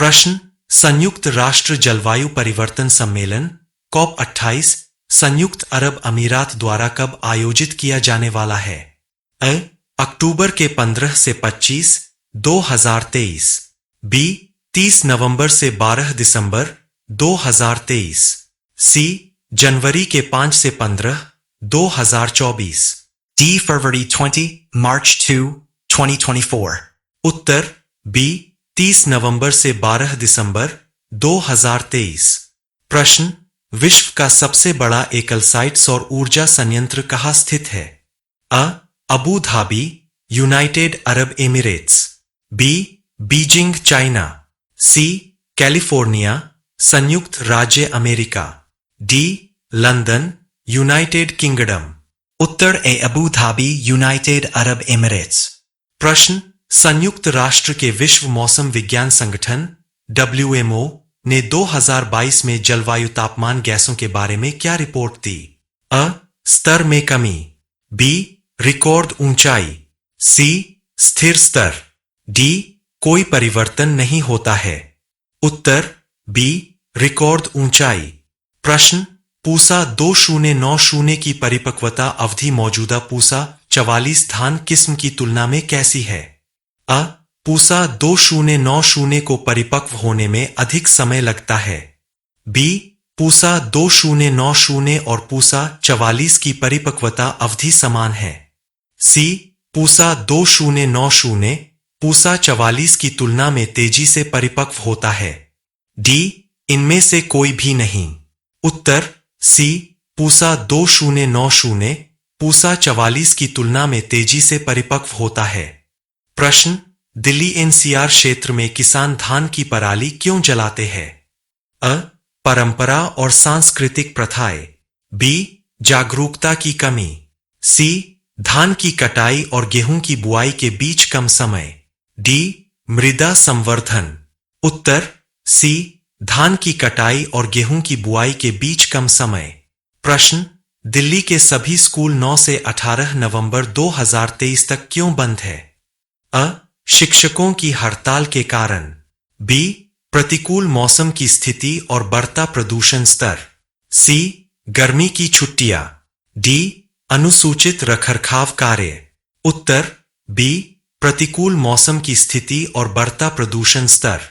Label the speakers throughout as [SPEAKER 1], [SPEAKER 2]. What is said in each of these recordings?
[SPEAKER 1] प्रश्न, संयुक्त राष्ट्र जलवायु परिवर्तन सम्मेलन COP28 संयुक्त अरब अमीरात द्वारा कब आयोजित किया जाने वाला है? अ. अक्टूबर के 15 से 25, 2023। बी. 30 नवंबर से 12 दिसंबर 2023। सी. जनवरी के 5 से 15, 2024।
[SPEAKER 2] D. February 20, March 2, 2024.
[SPEAKER 1] उत्तर बी. 30 नवंबर से 12 दिसंबर 2023। प्रश्न, विश्व का सबसे बड़ा एकल साइट सौर ऊर्जा संयंत्र कहाँ स्थित है? अ. Abu Dhabi, United Arab Emirates. B. Beijing, China. C. California, संयुक्त राज्य America. D. London, United Kingdom.
[SPEAKER 2] उत्तर A. Abu Dhabi, United Arab Emirates.
[SPEAKER 1] प्रश्न, संयुक्त राष्ट्र के विश्व मौसम विज्ञान संगठन WMO ने 2022 में जलवायु तापमान गैसों के बारे में क्या रिपोर्ट दी? अ. स्तर में कमी। बी. रिकॉर्ड ऊंचाई। सी. स्थिर स्तर। डी. कोई परिवर्तन नहीं होता है। उत्तर बी. रिकॉर्ड ऊंचाई। प्रश्न, पूसा 2090 की परिपक्वता अवधि मौजूदा पूसा 44 धान किस्म की तुलना में कैसी है? अ. पूसा 2090 को परिपक्व होने में अधिक समय लगता है। बी. पूसा 2090 और पूसा 44 की परिपक्वता अवधि समान है। सी. पूसा 2090 पूसा 44 की तुलना में तेजी से परिपक्व होता है। डी. इनमें से कोई भी नहीं। उत्तर सी. पूसा 2090 पूसा 44 की तुलना में तेजी से परिपक्व होता है। प्रश्न, दिल्ली NCR क्षेत्र में किसान धान की पराली क्यों जलाते हैं? अ. परंपरा और सांस्कृतिक प्रथाएं। बी. जागरूकता की कमी। सी. धान की कटाई और गेहूं की बुआई के बीच कम समय। डी. मृदा संवर्धन। उत्तर सी. धान की कटाई और गेहूं की बुआई के बीच कम समय। प्रश्न, दिल्ली के सभी स्कूल 9 से 18 नवंबर 2023 तक क्यों बंद है? अ. शिक्षकों की हड़ताल के कारण। बी. प्रतिकूल मौसम की स्थिति और बढ़ता प्रदूषण स्तर। सी. गर्मी की छुट्टियां। डी. अनुसूचित रखरखाव कार्य। उत्तर बी. प्रतिकूल मौसम की स्थिति और बढ़ता प्रदूषण स्तर।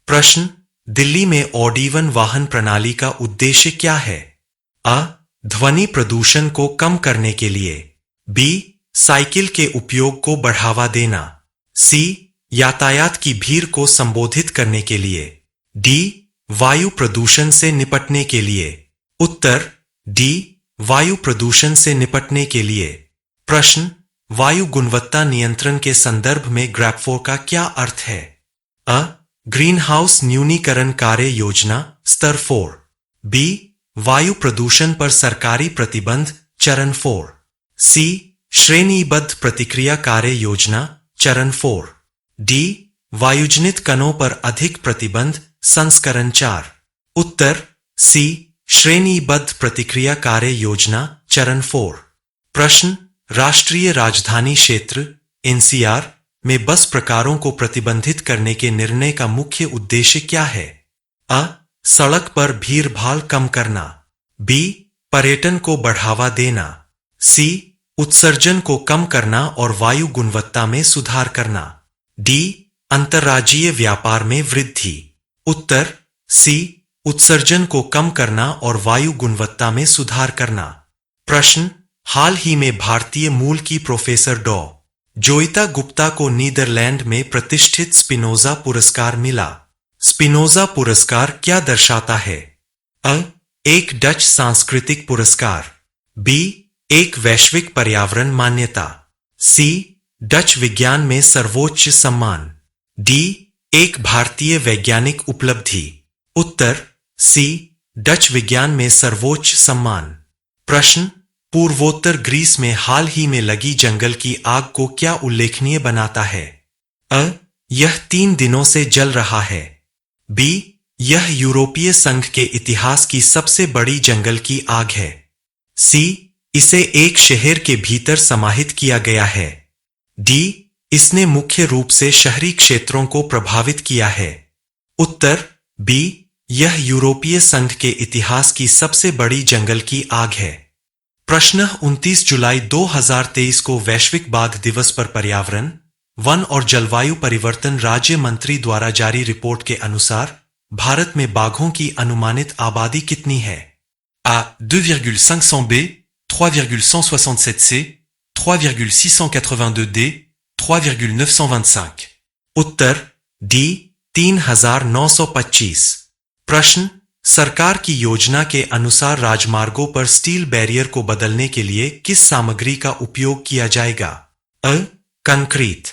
[SPEAKER 1] प्रश्न, दिल्ली में ऑड-इवन वाहन प्रणाली का उद्देश्य क्या है? अ. ध्वनि प्रदूषण को कम करने के लिए। बी. साइकिल के उपयोग को बढ़ावा देना। सी. यातायात की भीड़ को संबोधित करने के लिए। डी. वायु प्रदूषण से निपटने के लिए। उत्तर डी. वायु प्रदूषण से निपटने के लिए। प्रश्न, वायु गुणवत्ता नियंत्रण के संदर्भ में GRAP-4 का क्या अर्थ है? अ. ग्रीन हाउस न्यूनीकरण कार्य योजना स्तर 4। बी. वायु प्रदूषण पर सरकारी प्रतिबंध चरण 4। सी. श्रेणीबद्ध प्रतिक्रिया कार्य योजना चरण 4। डी. वायुजनित कणों पर अधिक प्रतिबंध संस्करण 4। उत्तर सी. श्रेणीबद्ध प्रतिक्रिया कार्य योजना चरण 4। प्रश्न, राष्ट्रीय राजधानी क्षेत्र NCR में बस प्रकारों को प्रतिबंधित करने के निर्णय का मुख्य उद्देश्य क्या है? अ. सड़क पर भीड़ भाड़ कम करना। बी. पर्यटन को बढ़ावा देना। सी. उत्सर्जन को कम करना और वायु गुणवत्ता में सुधार करना। डी. अंतर्राज्यीय व्यापार में वृद्धि। उत्तर सी. उत्सर्जन को कम करना और वायु गुणवत्ता में सुधार करना। प्रश्न, हाल ही में भारतीय मूल की प्रोफेसर डॉ. जोइता गुप्ता को नीदरलैंड में प्रतिष्ठित स्पिनोजा पुरस्कार मिला। स्पिनोजा पुरस्कार क्या दर्शाता है? अ. एक डच सांस्कृतिक पुरस्कार। बी. एक वैश्विक पर्यावरण मान्यता। सी. डच विज्ञान में सर्वोच्च सम्मान। डी. एक भारतीय वैज्ञानिक उपलब्धि। उत्तर सी. डच विज्ञान में सर्वोच्च सम्मान। प्रश्न, पूर्वोत्तर ग्रीस में हाल ही में लगी जंगल की आग को क्या उल्लेखनीय बनाता है? अ. यह 3 दिनों से जल रहा है। बी. यह यूरोपीय संघ के इतिहास की सबसे बड़ी जंगल की आग है। सी. इसे एक शहर के भीतर समाहित किया गया है। डी. इसने मुख्य रूप से शहरी क्षेत्रों को प्रभावित किया है। उत्तर बी, यह यूरोपीय संघ के इतिहास की सबसे बड़ी जंगल की आग है। प्रश्न 29 जुलाई 2023 को वैश्विक बाघ दिवस पर पर्यावरण, वन और जलवायु परिवर्तन राज्य मंत्री द्वारा जारी रिपोर्ट के अनुसार भारत में बाघों की अनुमानित आबादी कितनी है?
[SPEAKER 3] A 2,500 B, 3,167 C, 3,682 D, 3,925।
[SPEAKER 1] Uttar D, 3,925। प्रश्न, सरकार की योजना के अनुसार राजमार्गों पर स्टील बैरियर को बदलने के लिए किस सामग्री का उपयोग किया जाएगा? अ, कंक्रीट,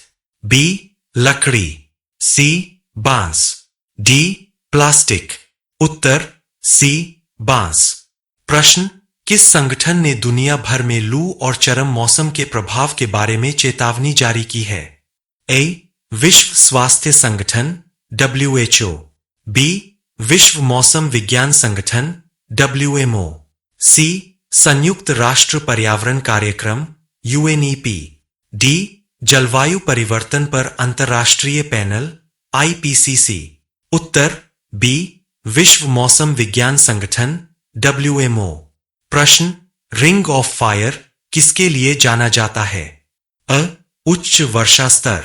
[SPEAKER 1] बी, लकड़ी, सी, बांस, डी, प्लास्टिक। उत्तर सी, बांस। प्रश्न, किस संगठन ने दुनिया भर में लू और चरम मौसम के प्रभाव के बारे में चेतावनी जारी की है? ए, विश्व स्वास्थ्य संगठन WHO, बी, विश्व मौसम विज्ञान संगठन WMO, सी, संयुक्त राष्ट्र पर्यावरण कार्यक्रम UNEP, डी, जलवायु परिवर्तन पर अंतर्राष्ट्रीय पैनल IPCC। उत्तर बी, विश्व मौसम विज्ञान संगठन WMO। प्रश्न, रिंग ऑफ फायर किसके लिए जाना जाता है? अ, उच्च वर्षा स्तर,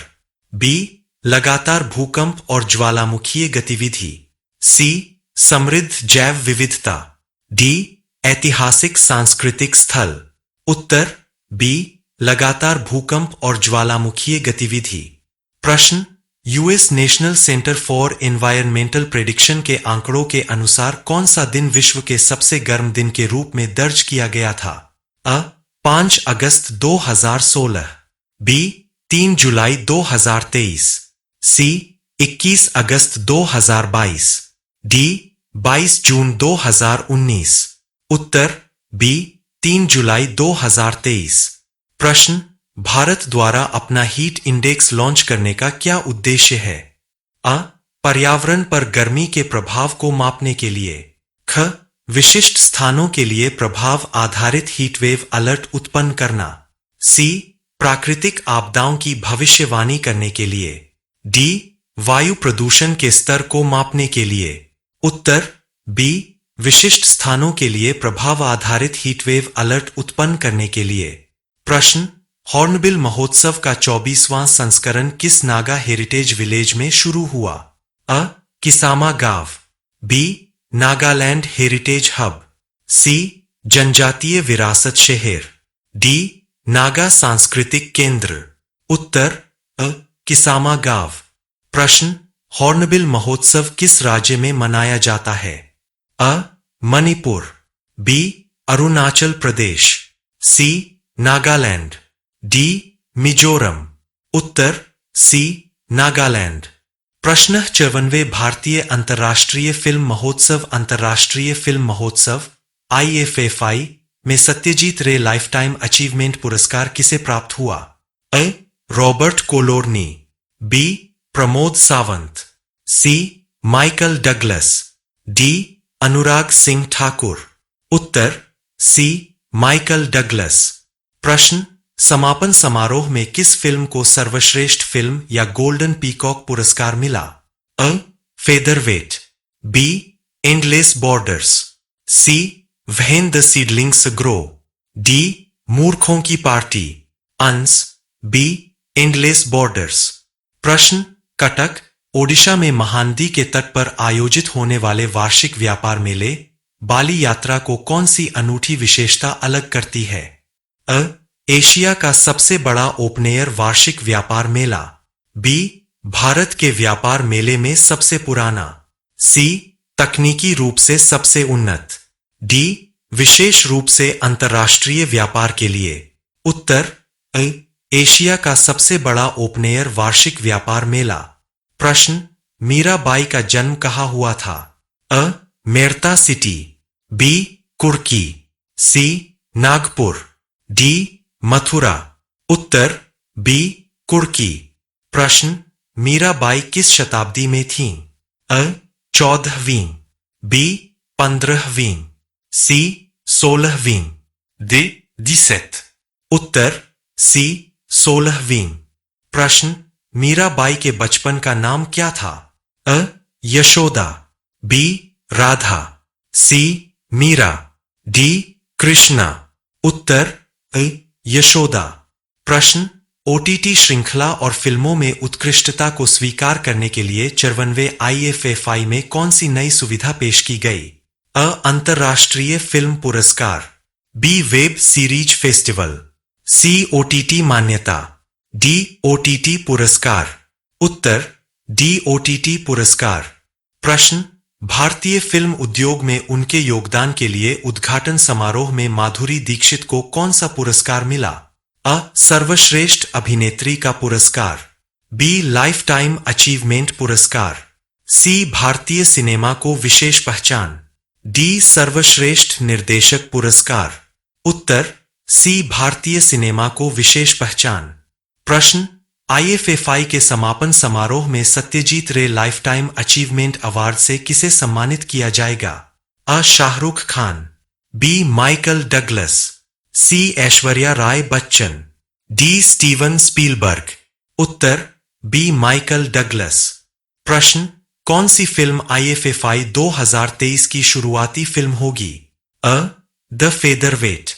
[SPEAKER 1] बी, लगातार भूकंप और ज्वालामुखीय गतिविधि, सी, समृद्ध जैव विविधता, डी, ऐतिहासिक सांस्कृतिक स्थल। उत्तर बी, लगातार भूकंप और ज्वालामुखीय गतिविधि। प्रश्न, US national centre for environmental prediction के आंकड़ों के अनुसार कौन सा दिन विश्व के सबसे गर्म दिन के रूप में दर्ज किया गया था? अ, 5 अगस्त 2016, बी, 3 जुलाई 2023, सी, 21 अगस्त 2022, डी, 22 जून 2019। उत्तर बी, 3 जुलाई 2023। प्रश्न, भारत द्वारा अपना हीट इंडेक्स लॉन्च करने का क्या उद्देश्य है? अ, पर्यावरण पर गर्मी के प्रभाव को मापने के लिए, ख, विशिष्ट स्थानों के लिए प्रभाव आधारित हीटवेव अलर्ट उत्पन्न करना, सी, प्राकृतिक आपदाओं की भविष्यवाणी करने के लिए, डी, वायु प्रदूषण के स्तर को मापने के लिए। उत्तर बी, विशिष्ट स्थानों के लिए प्रभाव आधारित हीटवेव अलर्ट उत्पन्न करने के लिए। प्रश्न, हॉर्नबिल महोत्सव का 24वां संस्करण किस नागा हेरिटेज विलेज में शुरू हुआ? अ, किसामा गांव, बी, नागालैंड हेरिटेज हब, सी, जनजातीय विरासत शहर, डी, नागा सांस्कृतिक केंद्र। उत्तर अ, किसामा गांव। प्रश्न, हॉर्नबिल महोत्सव किस राज्य में मनाया जाता है? अ, मणिपुर, बी, अरुणाचल प्रदेश, सी, नागालैंड, डी, मिजोरम। उत्तर सी, नागालैंड। प्रश्न, 54वें भारतीय अंतर्राष्ट्रीय फिल्म महोत्सव IFFI में सत्यजीत रे लाइफटाइम अचीवमेंट पुरस्कार किसे प्राप्त हुआ? अ, Robert Colorni, B, Pramod Sawant, सी, Michael Douglas, D, Anurag Singh Thakur. उत्तर सी, माइकल डगलस। प्रश्न, समापन समारोह में किस फिल्म को सर्वश्रेष्ठ फिल्म या गोल्डन पीकॉक पुरस्कार मिला? अ, Featherweight, B, Endless Borders, C, When the Seedlings Grow, D, मूर्खों की पार्टी, अंस, बी, एंडलेस बॉर्डर्स। प्रश्न, कटक, ओडिशा में महानदी के तट पर आयोजित होने वाले वार्षिक व्यापार मेले बाली यात्रा को कौन सी अनूठी विशेषता अलग करती है? अ, एशिया का सबसे बड़ा ओपन एयर वार्षिक व्यापार मेला, बी, भारत के व्यापार मेले में सबसे पुराना, सी, तकनीकी रूप से सबसे उन्नत, डी, विशेष रूप से अंतर्राष्ट्रीय व्यापार के लिए। उत्तर अ, एशिया का सबसे बड़ा ओपन एयर वार्षिक व्यापार मेला। प्रश्न, मीराबाई का जन्म कहाँ हुआ था? अ, मेरता सिटी, बी, कुर्की, सी, नागपुर, डी, मथुरा। उत्तर बी, कुर्की। प्रश्न, मीराबाई किस शताब्दी में थीं? अ, 14वीं, बी, 15वीं, सी, 16वीं,
[SPEAKER 3] D, 17।
[SPEAKER 1] उत्तर सी, 16वीं। प्रश्न, मीराबाई के बचपन का नाम क्या था? अ, यशोदा, बी राधा, सी मीरा, डी कृष्णा। उत्तर ए यशोदा। प्रश्न, ओटीटी श्रृंखला और फिल्मों में उत्कृष्टता को स्वीकार करने के लिए 54वें IFFI में कौन सी नई सुविधा पेश की गई? अ अंतर्राष्ट्रीय फिल्म पुरस्कार, बी वेब सीरीज फेस्टिवल, सी ओटीटी मान्यता, डी ओटीटी पुरस्कार। उत्तर डी ओटीटी पुरस्कार। प्रश्न, भारतीय फिल्म उद्योग में उनके योगदान के लिए उद्घाटन समारोह में माधुरी दीक्षित को कौन सा पुरस्कार मिला? अ सर्वश्रेष्ठ अभिनेत्री का पुरस्कार, बी लाइफ टाइम अचीवमेंट पुरस्कार, सी भारतीय सिनेमा को विशेष पहचान, डी सर्वश्रेष्ठ निर्देशक पुरस्कार। उत्तर सी भारतीय सिनेमा को विशेष पहचान। प्रश्न, IFFI के समापन समारोह में सत्यजीत रे लाइफ टाइम अचीवमेंट अवार्ड से किसे सम्मानित किया जाएगा? अ Shahrukh Khan, B Michael Douglas, C Aishwarya Rai Bachchan, D Steven Spielberg. उत्तर बी माइकल डगलस। प्रश्न, कौन सी फिल्म IFFI 2023 की शुरुआती फिल्म होगी? अ the Featherweight,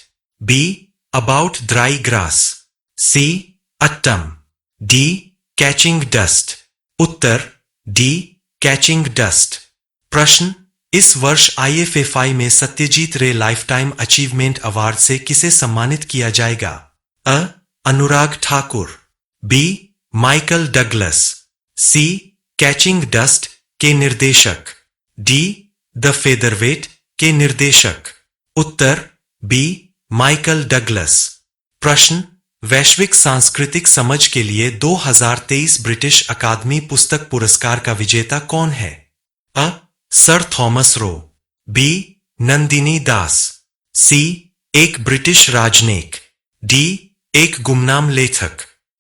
[SPEAKER 1] B About Dry Grass, C Attam, D Catching Dust. उत्तर डी कैचिंग डस्ट। प्रश्न, इस वर्ष IFFI में सत्यजीत रे लाइफ टाइम अचीवमेंट अवार्ड से किसे सम्मानित किया जाएगा? अ Anurag Thakur, B Michael Douglas, सी कैचिंग डस्ट के निर्देशक, डी द फेदरवेट के निर्देशक। उत्तर बी माइकल डगलस। प्रश्न, वैश्विक सांस्कृतिक समझ के लिए 2023 ब्रिटिश अकादमी पुस्तक पुरस्कार का विजेता कौन है? अ Sir Thomas Roe, B Nandini Das, C एक ब्रिटिश राजनयिक, डी एक गुमनाम लेखक।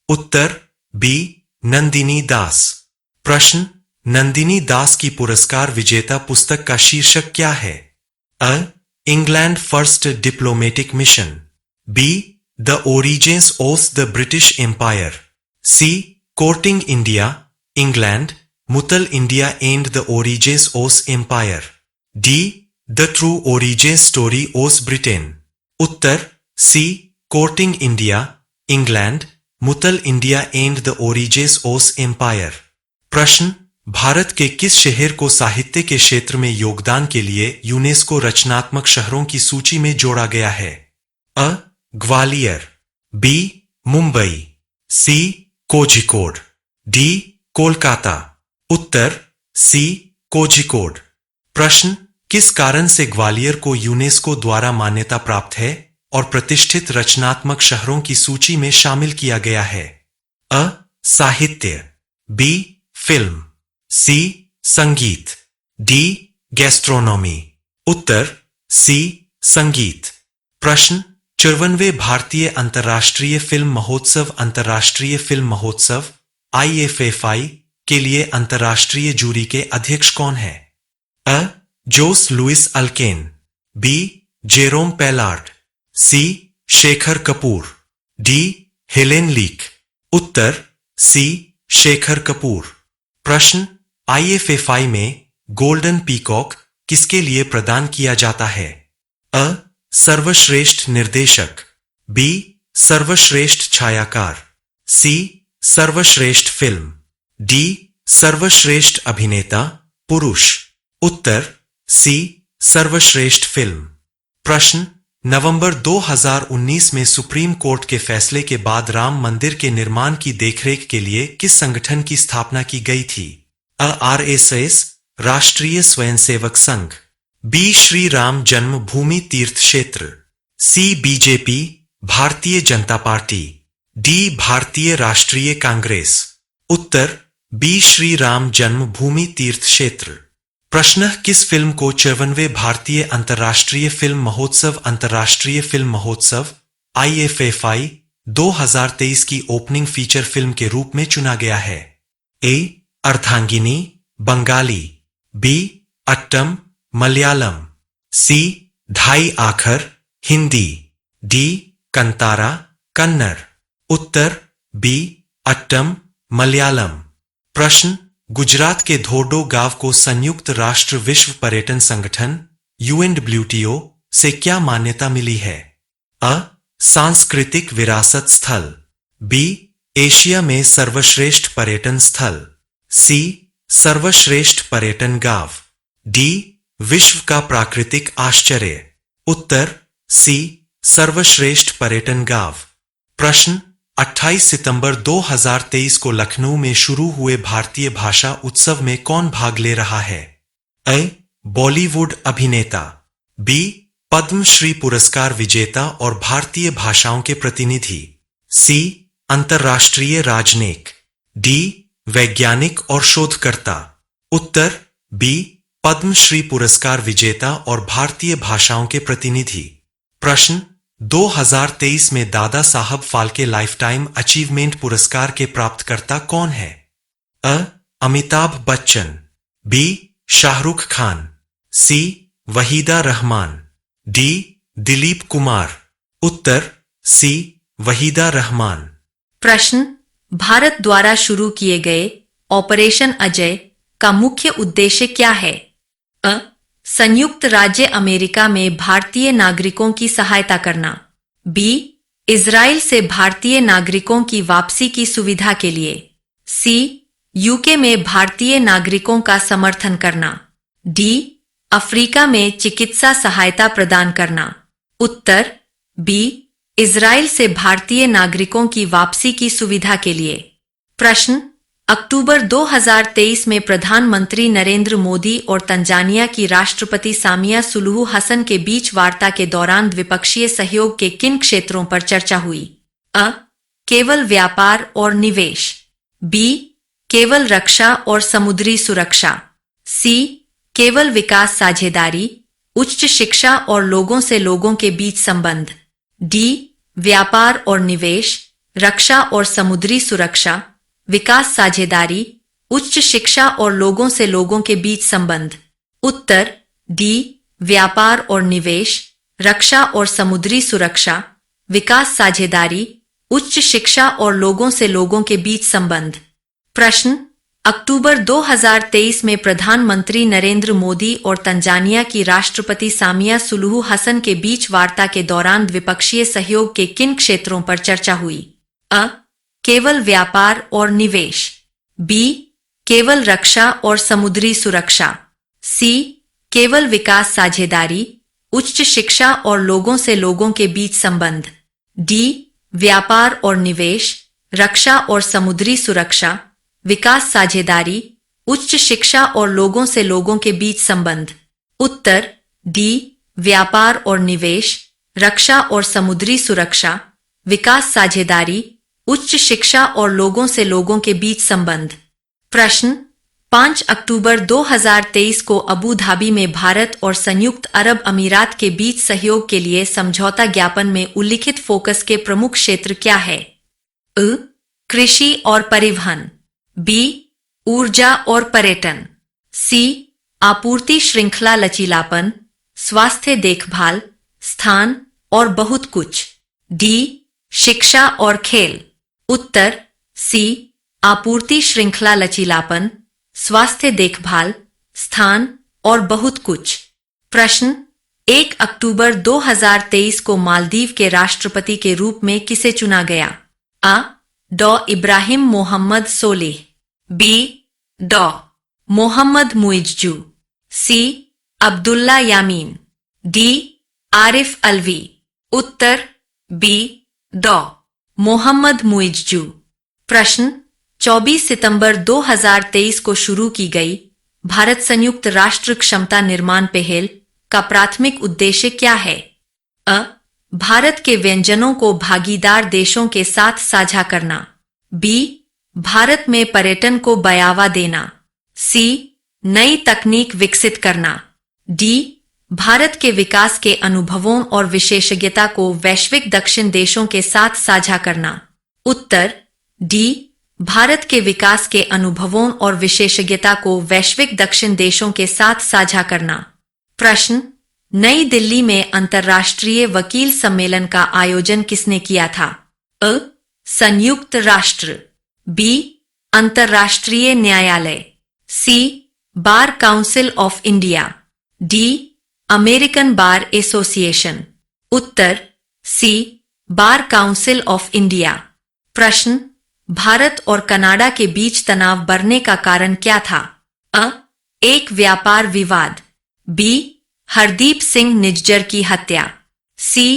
[SPEAKER 1] उत्तर बी नंदिनी दास। प्रश्न, नंदिनी दास की पुरस्कार विजेता पुस्तक का शीर्षक क्या है? अ England First Diplomatic Mission, B the Origins of the British Empire, C Courting India, England, Mughal India and the Origins of Empire, D the True Origin Story of Britain. उत्तर C Courting India, England, Mughal India and the Origins of Empire. प्रश्न, भारत के किस शहर को साहित्य के क्षेत्र में योगदान के लिए यूनेस्को रचनात्मक शहरों की सूची में जोड़ा गया है? अ ग्वालियर, बी मुंबई, सी कोझिकोड, डी कोलकाता। उत्तर सी कोझिकोड। प्रश्न, किस कारण से ग्वालियर को यूनेस्को द्वारा मान्यता प्राप्त है और प्रतिष्ठित रचनात्मक शहरों की सूची में शामिल किया गया है? अ साहित्य, बी फिल्म, सी संगीत, डी गैस्ट्रोनॉमी। उत्तर सी संगीत। प्रश्न, 54वें भारतीय अंतर्राष्ट्रीय फिल्म महोत्सव अंतर्राष्ट्रीय फिल्म महोत्सव IFFI के लिए अंतर्राष्ट्रीय जूरी के अध्यक्ष कौन है? अ Jose Luis Alcaine, B Jerome Paillard, C Shekhar Kapur, D Helen Leake. उत्तर सी शेखर कपूर। प्रश्न, IFFI में गोल्डन पीकॉक किसके लिए प्रदान किया जाता है? अ सर्वश्रेष्ठ निर्देशक, बी सर्वश्रेष्ठ छायाकार, सी सर्वश्रेष्ठ फिल्म, डी सर्वश्रेष्ठ अभिनेता पुरुष। उत्तर सी सर्वश्रेष्ठ फिल्म। प्रश्न, नवंबर 2019 में सुप्रीम कोर्ट के फैसले के बाद राम मंदिर के निर्माण की देखरेख के लिए किस संगठन की स्थापना की गई थी? अ RSS राष्ट्रीय स्वयंसेवक संघ, बी श्री राम जन्मभूमि तीर्थ क्षेत्र, सी BJP Bharatiya Janata party, D भारतीय राष्ट्रीय कांग्रेस। उत्तर बी श्री राम जन्मभूमि तीर्थ क्षेत्र। प्रश्न, किस फिल्म को 54वें भारतीय अंतर्राष्ट्रीय फिल्म महोत्सव अंतर्राष्ट्रीय फिल्म महोत्सव IFFI 2023 की ओपनिंग फीचर फिल्म के रूप में चुना गया है? ए अर्धांगिनी बंगाली, बी अट्टम मलयालम, सी ढाई आखर हिंदी, डी कंतारा कन्नड़। उत्तर बी अट्टम मलयालम। प्रश्न, गुजरात के धोर्डो गांव को संयुक्त राष्ट्र विश्व पर्यटन संगठन UNWTO से क्या मान्यता मिली है? अ. सांस्कृतिक विरासत स्थल। बी. एशिया में सर्वश्रेष्ठ पर्यटन स्थल। सी. सर्वश्रेष्ठ पर्यटन गांव। डी. विश्व का प्राकृतिक आश्चर्य। उत्तर सी. सर्वश्रेष्ठ पर्यटन गांव। प्रश्न 28 सितंबर 2023 को लखनऊ में शुरू हुए भारतीय भाषा उत्सव में कौन भाग ले रहा है? अ. बॉलीवुड अभिनेता। बी. पद्मश्री पुरस्कार विजेता और भारतीय भाषाओं के प्रतिनिधि। सी. अंतर्राष्ट्रीय राजनयिक। डी. वैज्ञानिक और शोधकर्ता। उत्तर बी. पद्मश्री पुरस्कार विजेता और भारतीय भाषाओं के प्रतिनिधि। प्रश्न 2023 में दादा साहब फाल्के लाइफटाइम अचीवमेंट पुरस्कार के प्राप्तकर्ता कौन है? अ. अमिताभ बच्चन। बी. शाहरुख खान। सी. वहीदा रहमान। डी. दिलीप कुमार। उत्तर सी. वहीदा रहमान।
[SPEAKER 4] प्रश्न भारत द्वारा शुरू किए गए ऑपरेशन अजय का मुख्य उद्देश्य क्या है? अ. संयुक्त राज्य अमेरिका में भारतीय नागरिकों की सहायता करना। बी. इजराइल से भारतीय नागरिकों की वापसी की सुविधा के लिए। सी. यूके में भारतीय नागरिकों का समर्थन करना। डी. अफ्रीका में चिकित्सा सहायता प्रदान करना। उत्तर बी. इजराइल से भारतीय नागरिकों की वापसी की सुविधा के लिए। प्रश्न अक्टूबर 2023 में प्रधानमंत्री नरेंद्र मोदी और तंजानिया की राष्ट्रपति सामिया सुलुहु हसन के बीच वार्ता के दौरान द्विपक्षीय सहयोग के किन क्षेत्रों पर चर्चा हुई? अ. केवल व्यापार और निवेश। बी. केवल रक्षा और समुद्री सुरक्षा। सी. केवल विकास साझेदारी, उच्च शिक्षा और लोगों से लोगों के बीच संबंध। डी. व्यापार और निवेश, रक्षा और समुद्री सुरक्षा, विकास साझेदारी, उच्च शिक्षा और लोगों से लोगों के बीच संबंध। उत्तर डी. व्यापार और निवेश, रक्षा और समुद्री सुरक्षा, विकास साझेदारी, उच्च शिक्षा और लोगों से लोगों के बीच संबंध। प्रश्न अक्टूबर 2023 में प्रधानमंत्री नरेंद्र मोदी और तंजानिया की राष्ट्रपति सामिया सुलुहु हसन के बीच वार्ता के दौरान द्विपक्षीय सहयोग के किन क्षेत्रों पर चर्चा हुई? अ. केवल व्यापार और निवेश। बी. केवल रक्षा और समुद्री सुरक्षा। सी. केवल विकास साझेदारी, उच्च शिक्षा और लोगों से लोगों के बीच संबंध। डी. व्यापार और निवेश, रक्षा और समुद्री सुरक्षा, विकास साझेदारी, उच्च शिक्षा और लोगों से लोगों के बीच संबंध। उत्तर डी. व्यापार और निवेश, रक्षा और समुद्री सुरक्षा, विकास साझेदारी, उच्च शिक्षा और लोगों से लोगों के बीच संबंध। प्रश्न 5 अक्टूबर 2023 को अबू धाबी में भारत और संयुक्त अरब अमीरात के बीच सहयोग के लिए समझौता ज्ञापन में उल्लिखित फोकस के प्रमुख क्षेत्र क्या है? अ. कृषि और परिवहन। बी. ऊर्जा और पर्यटन। सी. आपूर्ति श्रृंखला लचीलापन, स्वास्थ्य देखभाल, स्थान और बहुत कुछ। डी. शिक्षा और खेल। उत्तर सी. आपूर्ति श्रृंखला लचीलापन, स्वास्थ्य देखभाल, स्थान और बहुत कुछ। प्रश्न 1 अक्टूबर 2023 को मालदीव के राष्ट्रपति के रूप में किसे चुना गया? अ. डॉ. इब्राहिम मोहम्मद सोलिह। बी. डॉ. मोहम्मद मुइज्जू। सी. अब्दुल्ला यामीन। डी. आरिफ अलवी। उत्तर बी. डॉ. मोहम्मद मुइज्जू। प्रश्न 24 सितंबर 2023 को शुरू की गई भारत संयुक्त राष्ट्र क्षमता निर्माण पहल का प्राथमिक उद्देश्य क्या है? अ. भारत के व्यंजनों को भागीदार देशों के साथ साझा करना। बी. भारत में पर्यटन को बढ़ावा देना। सी. नई तकनीक विकसित करना। डी. भारत के विकास के अनुभवों और विशेषज्ञता को वैश्विक दक्षिण देशों के साथ साझा करना। उत्तर डी. भारत के विकास के अनुभवों और विशेषज्ञता को वैश्विक दक्षिण देशों के साथ साझा करना। प्रश्न नई दिल्ली में अंतर्राष्ट्रीय वकील सम्मेलन का आयोजन किसने किया था? अ. संयुक्त राष्ट्र। बी. अंतर्राष्ट्रीय न्यायालय। C Bar Council of India, D American Bar Association. उत्तर C Bar Council of India. प्रश्न, भारत और कनाडा के बीच तनाव बढ़ने का कारण क्या था? अ एक व्यापार विवाद, बी हरदीप सिंह निज्जर की हत्या, सी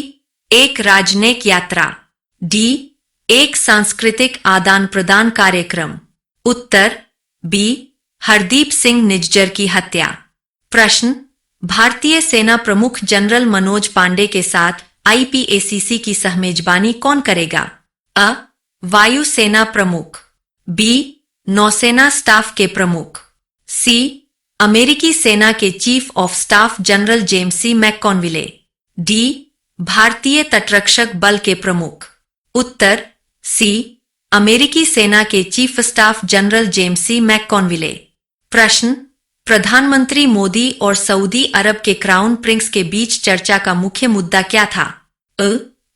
[SPEAKER 4] एक राजनयिक यात्रा, डी एक सांस्कृतिक आदान प्रदान कार्यक्रम। उत्तर बी हरदीप सिंह निज्जर की हत्या। प्रश्न, भारतीय सेना प्रमुख जनरल मनोज पांडे के साथ IPACC की सहमेजबानी कौन करेगा? अ वायुसेना प्रमुख, बी नौसेना स्टाफ के प्रमुख, सी अमेरिकी सेना के Chief of Staff General James C McConville, D भारतीय तटरक्षक बल के प्रमुख। उत्तर सी अमेरिकी सेना के chief staff General James C मैककॉनविले। प्रश्न, प्रधानमंत्री मोदी और सऊदी अरब के क्राउन प्रिंस के बीच चर्चा का मुख्य मुद्दा क्या था? अ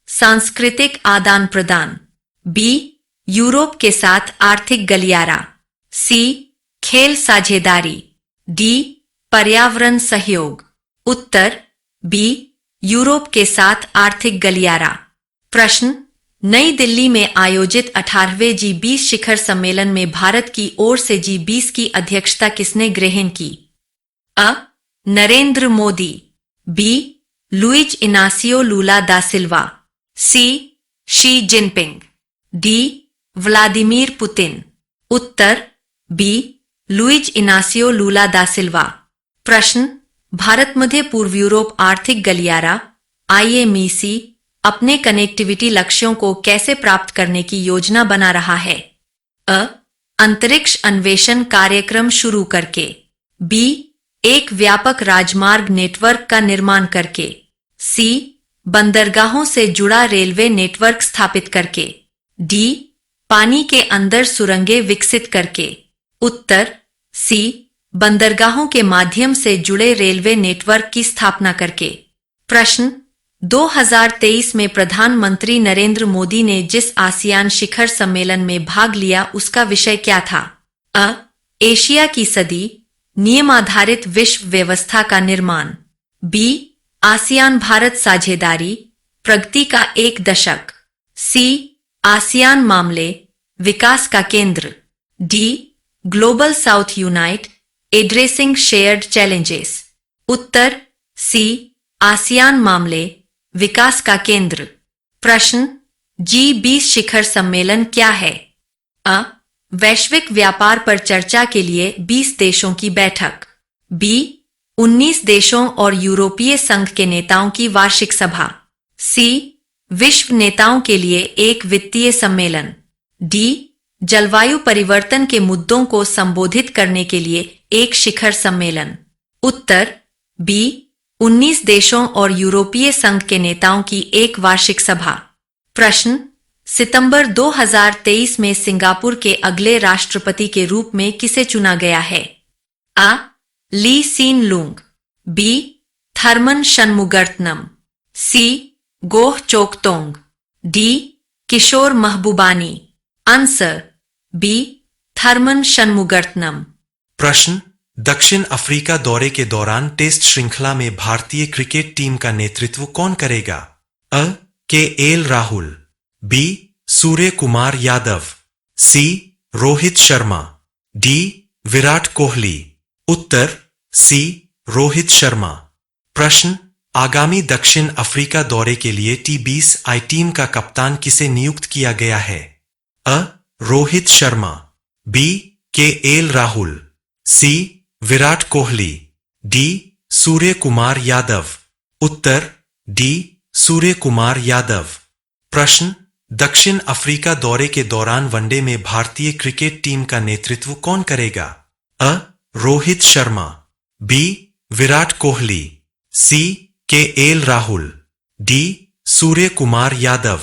[SPEAKER 4] सांस्कृतिक आदान प्रदान, बी यूरोप के साथ आर्थिक गलियारा, सी खेल साझेदारी, डी पर्यावरण सहयोग। उत्तर बी यूरोप के साथ आर्थिक गलियारा। प्रश्न, नई दिल्ली में आयोजित 18वें G20 शिखर सम्मेलन में भारत की ओर से G20 की अध्यक्षता किसने ग्रहण की? अ Narendra Modi, B Luiz Inacio Lula da Silva, C Xi Jinping, D Vladimir Putin. उत्तर B Luiz Inacio Lula da Silva. प्रश्न, भारत मध्य पूर्व यूरोप आर्थिक गलियारा IMEC अपने कनेक्टिविटी लक्ष्यों को कैसे प्राप्त करने की योजना बना रहा है? अ अंतरिक्ष अन्वेषण कार्यक्रम शुरू करके, बी एक व्यापक राजमार्ग नेटवर्क का निर्माण करके, सी बंदरगाहों से जुड़ा रेलवे नेटवर्क स्थापित करके, डी पानी के अंदर सुरंगें विकसित करके। उत्तर सी बंदरगाहों के माध्यम से जुड़े रेलवे नेटवर्क की स्थापना करके। प्रश्न, 2023 में प्रधानमंत्री नरेंद्र मोदी ने जिस आसियान शिखर सम्मेलन में भाग लिया उसका विषय क्या था? अ एशिया की सदी, नियम आधारित विश्व व्यवस्था का निर्माण, बी आसियान भारत साझेदारी, प्रगति का एक दशक, सी आसियान मामले, विकास का केंद्र, D Global South unite, addressing shared challenges. उत्तर सी आसियान मामले, विकास का केंद्र। प्रश्न, G20 शिखर सम्मेलन क्या है? अ वैश्विक व्यापार पर चर्चा के लिए 20 देशों की बैठक, बी 19 देशों और यूरोपीय संघ के नेताओं की वार्षिक सभा, सी विश्व नेताओं के लिए एक वित्तीय सम्मेलन, डी जलवायु परिवर्तन के मुद्दों को संबोधित करने के लिए एक शिखर सम्मेलन। उत्तर बी 19 देशों और यूरोपीय संघ के नेताओं की एक वार्षिक सभा। प्रश्न, सितंबर 2023 में सिंगापुर के अगले राष्ट्रपति के रूप में किसे चुना गया है? आ Lee Hsien Loong, B Tharman Shanmugaratnam, C Goh Chok Tong, D Kishore Mahbubani. Answer B Tharman Shanmugaratnam.
[SPEAKER 1] प्रश्न, दक्षिण अफ्रीका दौरे के दौरान टेस्ट श्रृंखला में भारतीय क्रिकेट टीम का नेतृत्व कौन करेगा? अ KL राहुल, बी सूर्य कुमार यादव, सी रोहित शर्मा, डी विराट कोहली। उत्तर सी रोहित शर्मा। प्रश्न, आगामी दक्षिण अफ्रीका दौरे के लिए T20I टीम का कप्तान किसे नियुक्त किया गया है? अ रोहित शर्मा, बी KL राहुल, सी विराट कोहली, डी सूर्य कुमार यादव। उत्तर डी सूर्य कुमार यादव। प्रश्न, दक्षिण अफ्रीका दौरे के दौरान वनडे में भारतीय क्रिकेट टीम का नेतृत्व कौन करेगा? अ Rohit Sharma, B Virat Kohli, C KL Rahul, D Surya Kumar Yadav.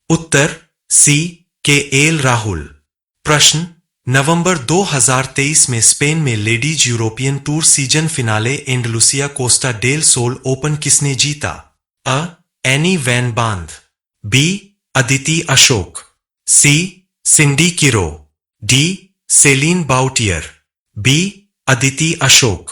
[SPEAKER 1] उत्तर सी KL राहुल। प्रश्न, नवंबर 2023 में स्पेन में Ladies European Tour season finale Andalucia Costa del Sol Open किसने जीता? अ एनी वैन बांध, B Aditi Ashok, C Cindy Kiro, D Celine Boutier, B Aditi Ashok.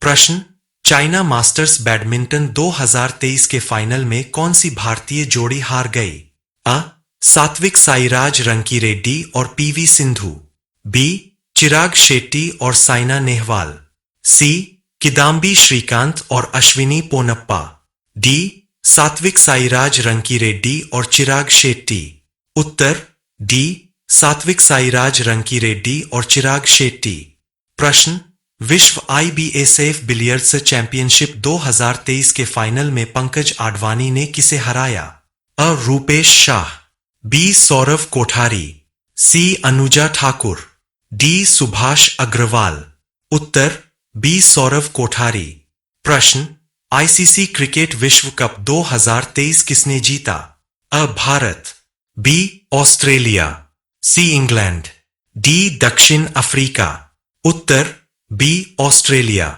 [SPEAKER 1] प्रश्न, चाइना मास्टर्स बैडमिंटन 2023 के फाइनल में कौन सी भारतीय जोड़ी हार गई? अ. सात्विक साईराज रंकीरेड्डी और पीवी सिंधु। बी. चिराग शेट्टी और साइना नेहवाल। सी. किदाम्बी श्रीकांत और अश्विनी पोनप्पा। डी. सात्विक साईराज रंकीरेड्डी और चिराग शेट्टी। उत्तर डी. सात्विक साईराज रंकीरेड्डी और चिराग शेट्टी। प्रश्न, विश्व IBSF बिलियर्ड्स चैंपियनशिप 2023 के फाइनल में पंकज आडवाणी ने किसे हराया? अ. Rupesh Shah. B. Sourav Kothari. C. Anuja Thakur. D. Subhash Agarwal. उत्तर बी. सौरव कोठारी। प्रश्न, ICC क्रिकेट विश्व कप 2023 किसने जीता? अ. Bharat. B. Australia. C. England. D. दक्षिण अफ्रीका। उत्तर बी. ऑस्ट्रेलिया।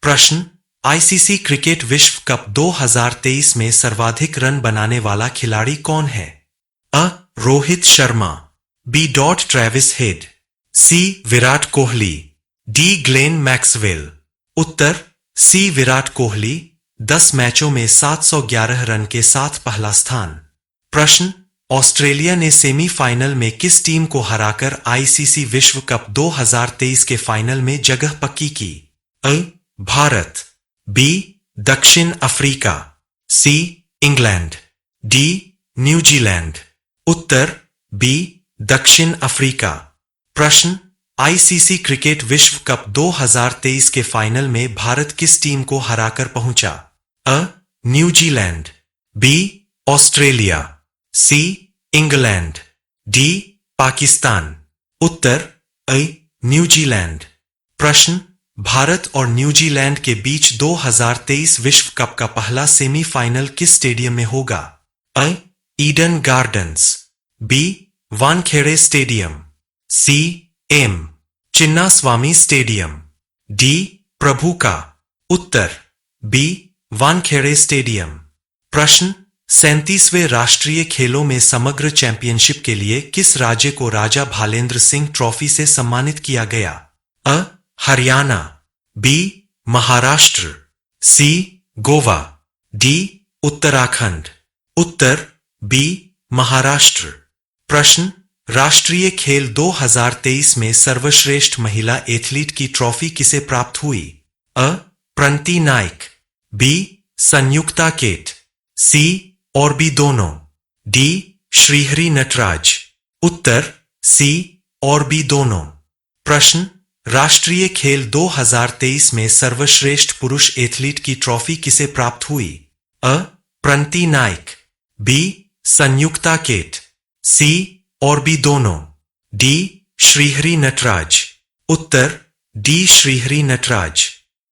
[SPEAKER 1] प्रश्न, ICC क्रिकेट विश्व कप 2023 में सर्वाधिक रन बनाने वाला खिलाड़ी कौन है? अ. Rohit Sharma. B. Travis Head. C. Virat Kohli. D. Glenn Maxwell. उत्तर सी. विराट कोहली। 10 मैचों में 711 रन के साथ पहला स्थान। प्रश्न, ऑस्ट्रेलिया ने सेमीफाइनल में किस टीम को हराकर ICC विश्व कप 2023 के फाइनल में जगह पक्की की? अ. भारत। बी. दक्षिण अफ्रीका। सी. इंग्लैंड। डी. न्यूजीलैंड। उत्तर बी. दक्षिण अफ्रीका। प्रश्न, ICC क्रिकेट विश्व कप 2023 के फाइनल में भारत किस टीम को हराकर पहुंचा? अ. New Zealand. B. Australia. C. England. D. Pakistan. उत्तर अ. न्यूजीलैंड। प्रश्न, भारत और न्यूजीलैंड के बीच 2023 विश्व कप का पहला सेमीफाइनल किस स्टेडियम में होगा? अ. Eden Gardens. B. Wankhede stadium. C. M. Chinnaswamy stadium. D. Prabhu का। उत्तर बी. वानखेड़े स्टेडियम। प्रश्न, 37वें राष्ट्रीय खेलों में समग्र चैंपियनशिप के लिए किस राज्य को राजा भालेंद्र सिंह ट्रॉफी से सम्मानित किया गया? अ. हरियाणा। बी. महाराष्ट्र। सी. गोवा। डी. उत्तराखंड। उत्तर बी. महाराष्ट्र। प्रश्न, राष्ट्रीय खेल 2023 में सर्वश्रेष्ठ महिला एथलीट की ट्रॉफी किसे प्राप्त हुई? अ. प्रणति नाइक। बी. संयुक्ता केट। सी. और भी दोनों। डी. श्रीहरि नटराज। उत्तर सी. और भी दोनों। प्रश्न, राष्ट्रीय खेल 2023 में सर्वश्रेष्ठ पुरुष एथलीट की ट्रॉफी किसे प्राप्त हुई? अ. प्रणति नाइक। बी. संयुक्ता केट। सी. और भी दोनों। डी. श्रीहरि नटराज। उत्तर डी. श्रीहरि नटराज।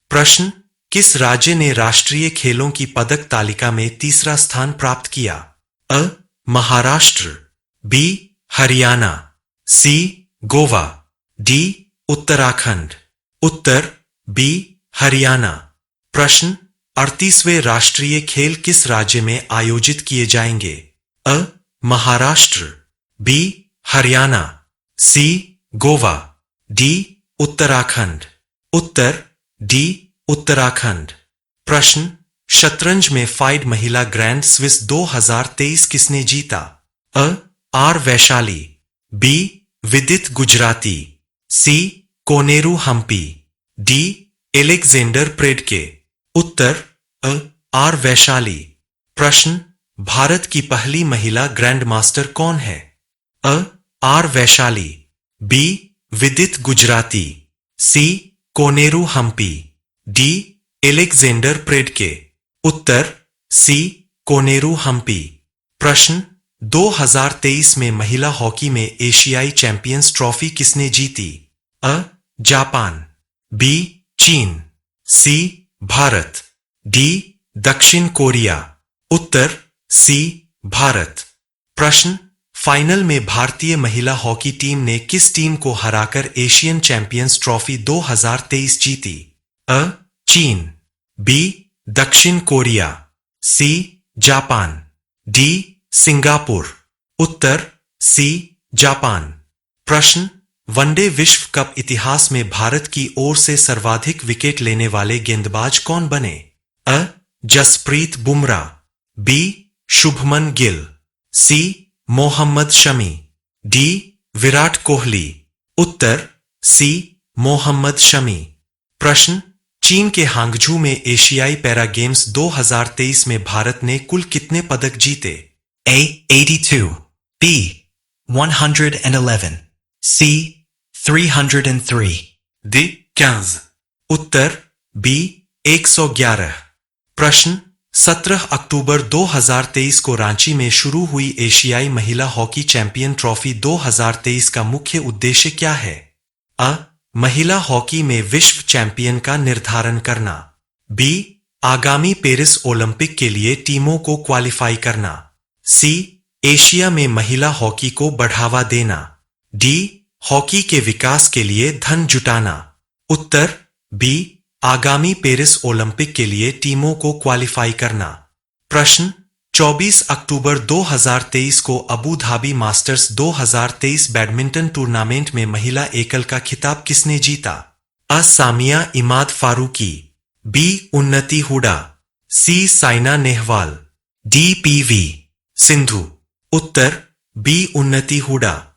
[SPEAKER 1] प्रश्न, किस राज्य ने राष्ट्रीय खेलों की पदक तालिका में तीसरा स्थान प्राप्त किया? अ. महाराष्ट्र। बी. हरियाणा। सी. गोवा। डी. उत्तराखंड। उत्तर बी. हरियाणा। प्रश्न, 38वें राष्ट्रीय खेल किस राज्य में आयोजित किए जाएंगे? अ. महाराष्ट्र। बी. हरियाणा। सी. गोवा। डी. उत्तराखंड। उत्तर डी. उत्तराखंड। प्रश्न, शतरंज में फाइड महिला ग्रैंड स्विस 2023 किसने जीता? अ. R. Vaishali. B. Vidit Gujrathi. C. Koneru Humpy. D. Alexander Predke. उत्तर अ. आर. वैशाली। प्रश्न, भारत की पहली महिला ग्रैंड मास्टर कौन है? अ. R. Vaishali. B. Vidit Gujrathi. C. Koneru Humpy. D. Alexander Predke. उत्तर सी. कोनेरू हम्पी। प्रश्न, 2023 में महिला हॉकी में एशियाई चैंपियंस ट्रॉफी किसने जीती? अ. जापान। बी. चीन। सी. भारत। डी. दक्षिण कोरिया। उत्तर सी. भारत। प्रश्न, फाइनल में भारतीय महिला हॉकी टीम ने किस टीम को हराकर एशियन चैंपियंस ट्रॉफी 2023 जीती? अ. चीन। बी. दक्षिण कोरिया। सी. जापान। डी. सिंगापुर। उत्तर सी. जापान। प्रश्न, वनडे विश्व कप इतिहास में भारत की ओर से सर्वाधिक विकेट लेने वाले गेंदबाज कौन बने? अ. जसप्रीत बुमराह, बी. शुभमन गिल, सी. मोहम्मद शमी, डी. विराट कोहली। उत्तर सी. मोहम्मद शमी। प्रश्न, चीन के हांगझू में एशियाई पैरा गेम्स 2023 में भारत ने कुल कितने पदक जीते?
[SPEAKER 2] A. 82, B. 111, C. 303,
[SPEAKER 3] D. 15.
[SPEAKER 1] Uttar B. 111। प्रश्न, 17 अक्टूबर 2023 को रांची में शुरू हुई एशियाई महिला हॉकी चैंपियन ट्रॉफी 2023 का मुख्य उद्देश्य क्या है? अ. महिला हॉकी में विश्व चैंपियन का निर्धारण करना, बी. आगामी पेरिस ओलंपिक के लिए टीमों को क्वालिफाई करना, सी. एशिया में महिला हॉकी को बढ़ावा देना, डी. हॉकी के विकास के लिए धन जुटाना। उत्तर बी. आगामी पेरिस ओलंपिक के लिए टीमों को क्वालिफाई करना। प्रश्न, 24 अक्टूबर 2023 को Abu Dhabi masters 2023 badminton tournament में महिला एकल का खिताब किसने जीता? अ. सामिया इमाद फारूकी, बी. उन्नति हुडा, सी. साइना नेहवाल, डी. पी.वी. सिंधु। उत्तर बी. उन्नति हुडा।